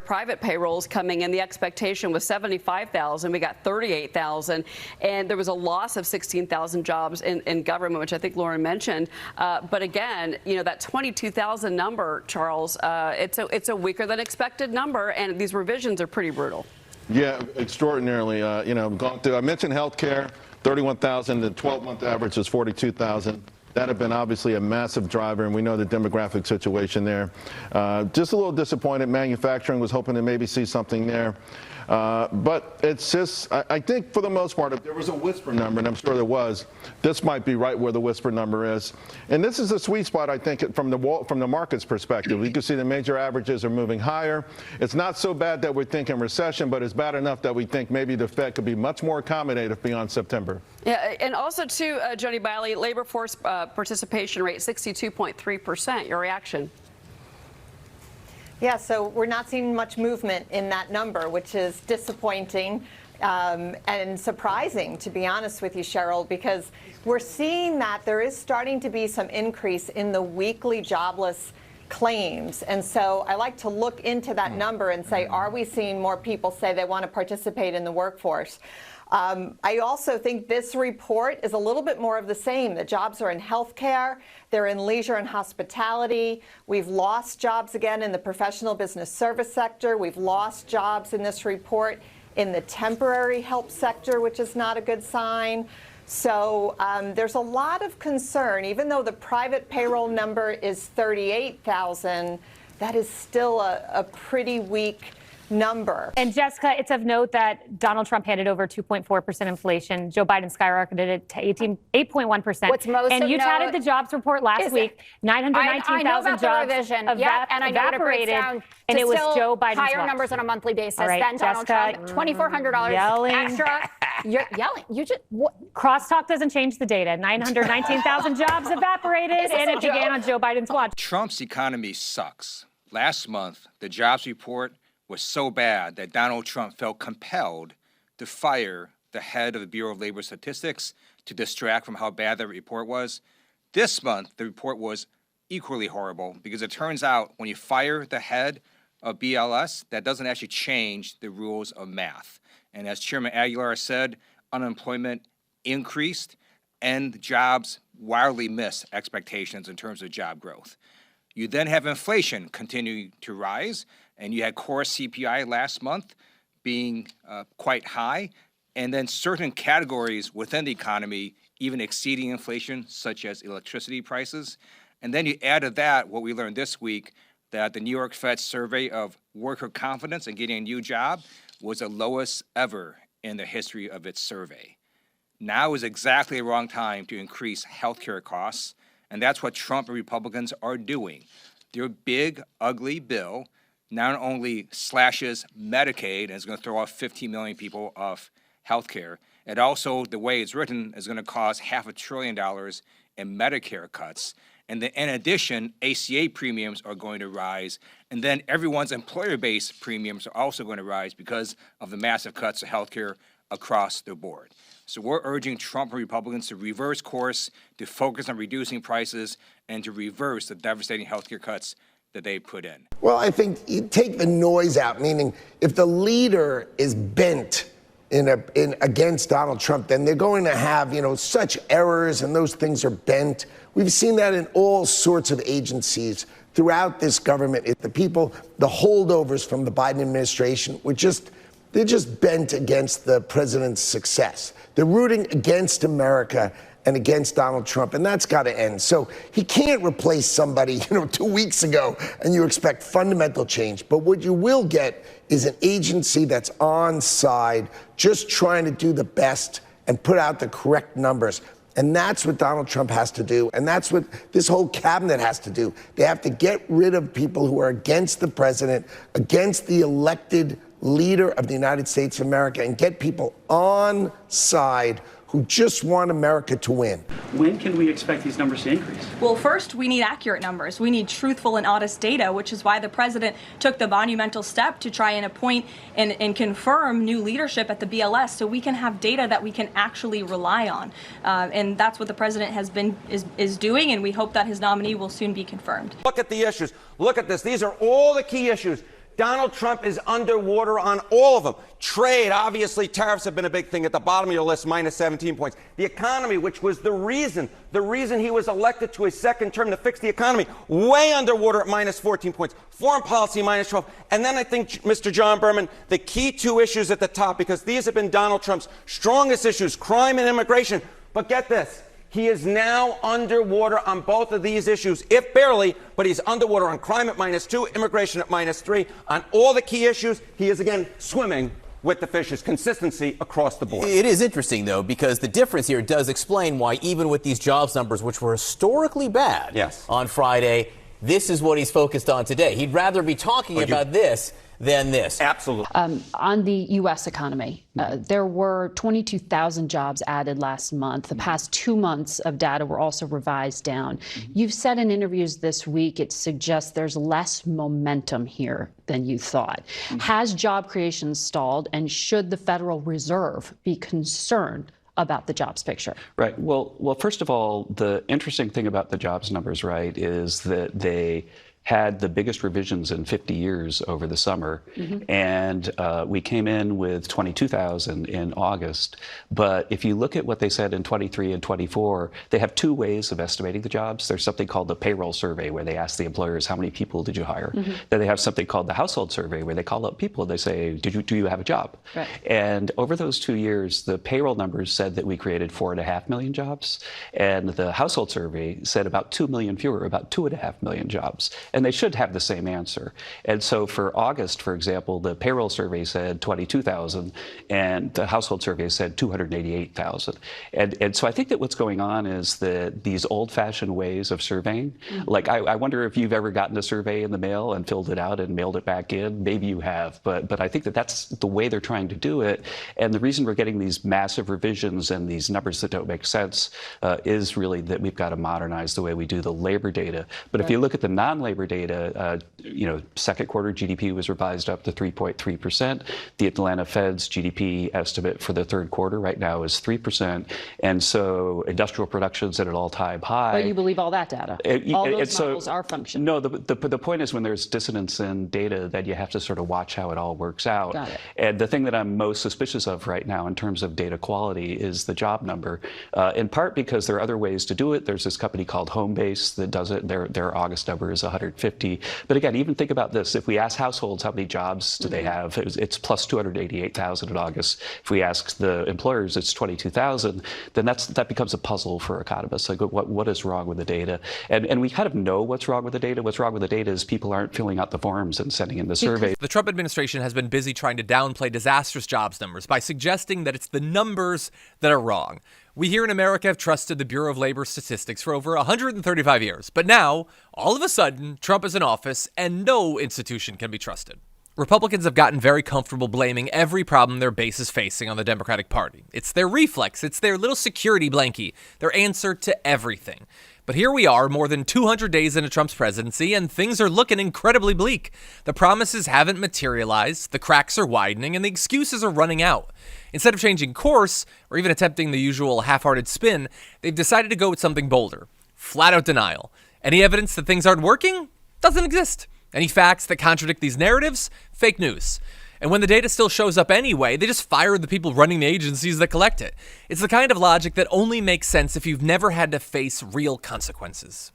Private payrolls coming in, the expectation was 75,000. We got 38,000, and there was a loss of 16,000 jobs in government, which I think Lauren mentioned. But again, you know, that 22,000 number, Charles, it's a weaker than expected number, and these revisions are pretty brutal. Yeah, extraordinarily. You know, gone through. I mentioned healthcare, 31,000. The 12-month average is 42,000. That had been obviously a massive driver, and we know the demographic situation there. Just a little disappointed. Manufacturing was hoping to maybe see something there. But it's just, I think for the most part, if there was a whisper number, and I'm sure there was, this might be right where the whisper number is. And this is a sweet spot, I think, from the market's perspective. You can see the major averages are moving higher. It's not so bad that we're thinking recession, but it's bad enough that we think maybe the Fed could be much more accommodative beyond September. Yeah, and also, too, Jody Biley, labor force participation rate, 62.3%. Your reaction? Yeah, so we're not seeing much movement in that number, which is disappointing and surprising, to be honest with you, Cheryl, because we're seeing that there is starting to be some increase in the weekly jobless claims. And so I like to look into that number and say, are we seeing more people say they want to participate in the workforce? I also think this report is a little bit more of the same. The jobs are in healthcare, they're in leisure and hospitality. We've lost jobs again in the professional business service sector. We've lost jobs in this report in the temporary help sector, which is not a good sign. So there's a lot of concern. Even though the private payroll number is 38,000, that is still a pretty weak number. And Jessica, it's of note that Donald Trump handed over 2.4% inflation. Joe Biden skyrocketed it to 8.1%. What's most and you touted the jobs report last week. 919,000 jobs evaporated, and it was Joe Biden's higher numbers on a monthly basis right, than Donald Trump. $2,400 extra. You're yelling. You just crosstalk doesn't change the data. 919,000 jobs evaporated, and it began on Joe Biden's watch. Trump's economy sucks. Last month, the jobs report was so bad that Donald Trump felt compelled to fire the head of the Bureau of Labor Statistics to distract from how bad the report was. This month, the report was equally horrible because it turns out when you fire the head of BLS, that doesn't actually change the rules of math. And as Chairman Aguilar said, unemployment increased and jobs wildly missed expectations in terms of job growth. You then have inflation continue to rise, and you had core CPI last month being quite high, and then certain categories within the economy even exceeding inflation, such as electricity prices. And then you add to that what we learned this week, that the New York Fed survey of worker confidence in getting a new job was the lowest ever in the history of its survey. Now is exactly the wrong time to increase healthcare costs, and that's what Trump and Republicans are doing. Their big, ugly bill not only slashes Medicaid and is going to throw off 15 million people off health care, it also, the way it's written, is going to cause $500 billion in Medicare cuts. And then in addition, ACA premiums are going to rise. And then everyone's employer-based premiums are also going to rise because of the massive cuts to health care across the board. So we're urging Trump and Republicans to reverse course, to focus on reducing prices, and to reverse the devastating health care cuts that they put in. Well, I think you take the noise out, meaning if the leader is bent against Donald Trump, then they're going to have, such errors, and those things are bent. We've seen that in all sorts of agencies throughout this government. The people, the holdovers from the Biden administration, they're just bent against the president's success. They're rooting against America and against Donald Trump, and that's got to end. So he can't replace somebody, 2 weeks ago, and you expect fundamental change. But what you will get is an agency that's on side, just trying to do the best and put out the correct numbers. And that's what Donald Trump has to do, and that's what this whole cabinet has to do. They have to get rid of people who are against the president, against the elected leader of the United States of America, and get people on side who just want America to win. When can we expect these numbers to increase? Well, first, we need accurate numbers. We need truthful and honest data, which is why the president took the monumental step to try and appoint and confirm new leadership at the BLS so we can have data that we can actually rely on. And that's what the president is doing, and we hope that his nominee will soon be confirmed. Look at the issues. Look at this. These are all the key issues. Donald Trump is underwater on all of them. Trade, obviously, tariffs have been a big thing at the bottom of your list, minus 17 points. The economy, which was the reason he was elected to his second term to fix the economy, way underwater at minus 14 points. Foreign policy, minus 12. And then I think, Mr. John Berman, the key two issues at the top, because these have been Donald Trump's strongest issues, crime and immigration. But get this. He is now underwater on both of these issues, if barely, but he's underwater on crime at minus 2, immigration at minus 3. On all the key issues, he is again swimming with the fishes. Consistency across the board. It is interesting, though, because the difference here does explain why even with these jobs numbers, which were historically bad on Friday, this is what he's focused on today. He'd rather be talking about this than this. Absolutely. On the U.S. economy, there were 22,000 jobs added last month. The past 2 months of data were also revised down. You've said in interviews this week it suggests there's less momentum here than you thought. Has job creation stalled, and should the Federal Reserve be concerned about the jobs picture? Right. Well, first of all, the interesting thing about the jobs numbers, right, is that they had the biggest revisions in 50 years over the summer. And we came in with 22,000 in August. But if you look at what they said in 23 and 24, they have two ways of estimating the jobs. There's something called the payroll survey, where they ask the employers, how many people did you hire? Then they have something called the household survey, where they call up people and they say, do you have a job? Right. And over those 2 years, the payroll numbers said that we created 4.5 million jobs. And the household survey said about 2 million fewer, about 2.5 million jobs. And they should have the same answer. And so for August, for example, the payroll survey said 22,000 and the household survey said 288,000. And so I think that what's going on is that these old-fashioned ways of surveying, like I wonder if you've ever gotten a survey in the mail and filled it out and mailed it back in. Maybe you have, but I think that that's the way they're trying to do it. And the reason we're getting these massive revisions and these numbers that don't make sense is really that we've got to modernize the way we do the labor data. But if you look at the non-labor data, second quarter GDP was revised up to 3.3%. The Atlanta Fed's GDP estimate for the third quarter right now is 3%. And so industrial production's at an all-time high. But you believe all that data? All those models are functioning? No, the point is when there's dissonance in data, that you have to sort of watch how it all works out. Got it. And the thing that I'm most suspicious of right now in terms of data quality is the job number, in part because there are other ways to do it. There's this company called Homebase that does it. Their August number is 150. But again, even think about this. If we ask households how many jobs do they have, it's plus 288,000 in August. If we ask the employers, it's 22,000. Then that becomes a puzzle for economists. Like, what is wrong with the data? And we kind of know what's wrong with the data. What's wrong with the data is people aren't filling out the forms and sending in the survey. The Trump administration has been busy trying to downplay disastrous jobs numbers by suggesting that it's the numbers that are wrong. We here in America have trusted the Bureau of Labor Statistics for over 135 years. But now, all of a sudden, Trump is in office and no institution can be trusted. Republicans have gotten very comfortable blaming every problem their base is facing on the Democratic Party. It's their reflex. It's their little security blankie, their answer to everything. But here we are, more than 200 days into Trump's presidency, and things are looking incredibly bleak. The promises haven't materialized, the cracks are widening, and the excuses are running out. Instead of changing course, or even attempting the usual half-hearted spin, they've decided to go with something bolder. Flat-out denial. Any evidence that things aren't working? Doesn't exist. Any facts that contradict these narratives? Fake news. And when the data still shows up anyway, they just fire the people running the agencies that collect it. It's the kind of logic that only makes sense if you've never had to face real consequences.